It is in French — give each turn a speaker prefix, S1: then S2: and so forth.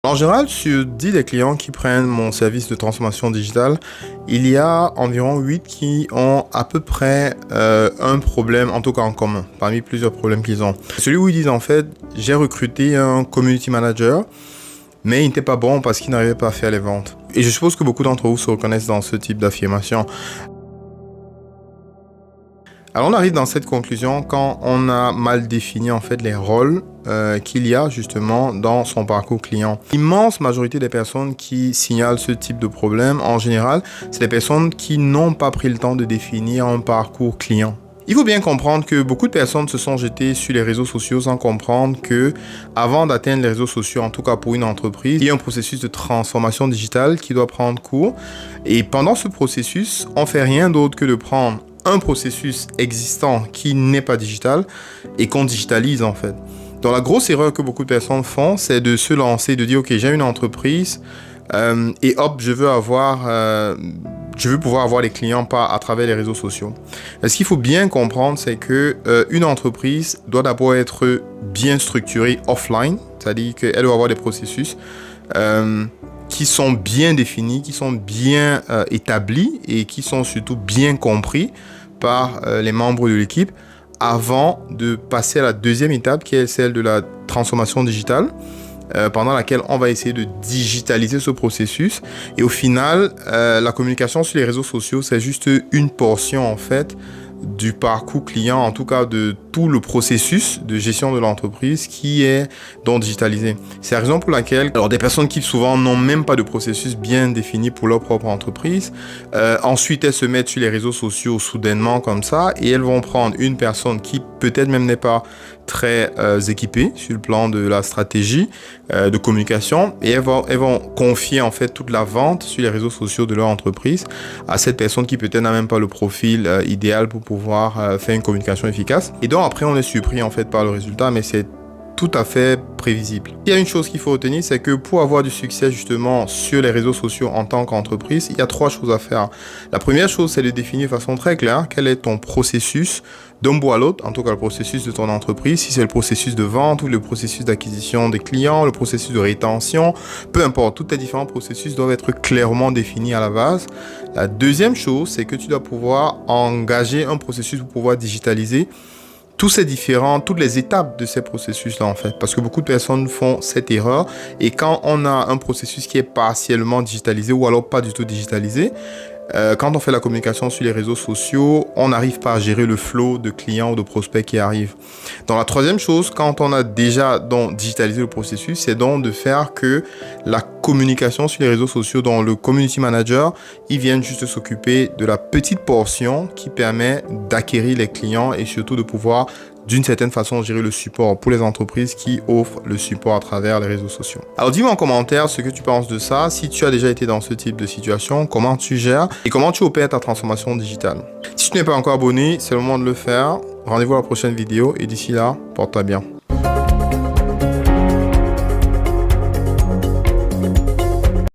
S1: En général, sur 10 des clients qui prennent mon service de transformation digitale, il y a environ 8 qui ont à peu près un problème, en tout cas en commun, parmi plusieurs problèmes qu'ils ont. Celui où ils disent en fait, j'ai recruté un community manager, mais il n'était pas bon parce qu'il n'arrivait pas à faire les ventes. Et je suppose que beaucoup d'entre vous se reconnaissent dans ce type d'affirmation. Alors on arrive dans cette conclusion quand on a mal défini en fait les rôles qu'il y a justement dans son parcours client. L'immense majorité des personnes qui signalent ce type de problème, en général, c'est les personnes qui n'ont pas pris le temps de définir un parcours client. Il faut bien comprendre que beaucoup de personnes se sont jetées sur les réseaux sociaux sans comprendre que avant d'atteindre les réseaux sociaux, en tout cas pour une entreprise, il y a un processus de transformation digitale qui doit prendre cours. Et pendant ce processus, on ne fait rien d'autre que de prendre un processus existant qui n'est pas digital et qu'on digitalise en fait. Donc la grosse erreur que beaucoup de personnes font, c'est de se lancer, de dire ok, j'ai une entreprise et hop, je veux pouvoir avoir les clients à travers les réseaux sociaux. Et ce qu'il faut bien comprendre, c'est que une entreprise doit d'abord être bien structurée offline, c'est-à-dire qu'elle doit avoir des processus qui sont bien définis, qui sont bien établis et qui sont surtout bien compris par les membres de l'équipe avant de passer à la deuxième étape qui est celle de la transformation digitale pendant laquelle on va essayer de digitaliser ce processus et au final la communication sur les réseaux sociaux c'est juste une portion en fait du parcours client, en tout cas de tout le processus de gestion de l'entreprise qui est donc digitalisé. C'est la raison pour laquelle des personnes qui souvent n'ont même pas de processus bien défini pour leur propre entreprise, ensuite elles se mettent sur les réseaux sociaux soudainement comme ça et elles vont prendre une personne qui peut-être même n'est pas très équipée sur le plan de la stratégie de communication et elles vont confier en fait toute la vente sur les réseaux sociaux de leur entreprise à cette personne qui peut-être n'a même pas le profil idéal pour pouvoir faire une communication efficace. Et donc après on est surpris en fait par le résultat, mais c'est tout à fait prévisible. Il y a une chose qu'il faut retenir, c'est que pour avoir du succès justement sur les réseaux sociaux en tant qu'entreprise, il y a 3 choses à faire. La première chose, c'est de définir de façon très claire quel est ton processus d'un bout à l'autre, en tout cas le processus de ton entreprise, si c'est le processus de vente ou le processus d'acquisition des clients, le processus de rétention, peu importe, tous tes différents processus doivent être clairement définis à la base. La deuxième chose, c'est que tu dois pouvoir engager un processus pour pouvoir digitaliser toutes les étapes de ces processus-là en fait, parce que beaucoup de personnes font cette erreur et quand on a un processus qui est partiellement digitalisé ou alors pas du tout digitalisé, quand on fait la communication sur les réseaux sociaux, on n'arrive pas à gérer le flow de clients ou de prospects qui arrivent. Donc la troisième chose, quand on a déjà digitalisé le processus, c'est donc de faire que la communication sur les réseaux sociaux, dont le community manager, il vient juste s'occuper de la petite portion qui permet d'acquérir les clients et surtout de pouvoir d'une certaine façon gérer le support pour les entreprises qui offrent le support à travers les réseaux sociaux. Alors dis-moi en commentaire ce que tu penses de ça, si tu as déjà été dans ce type de situation, comment tu gères et comment tu opères ta transformation digitale. Si tu n'es pas encore abonné, c'est le moment de le faire. Rendez-vous à la prochaine vidéo et d'ici là, porte-toi bien.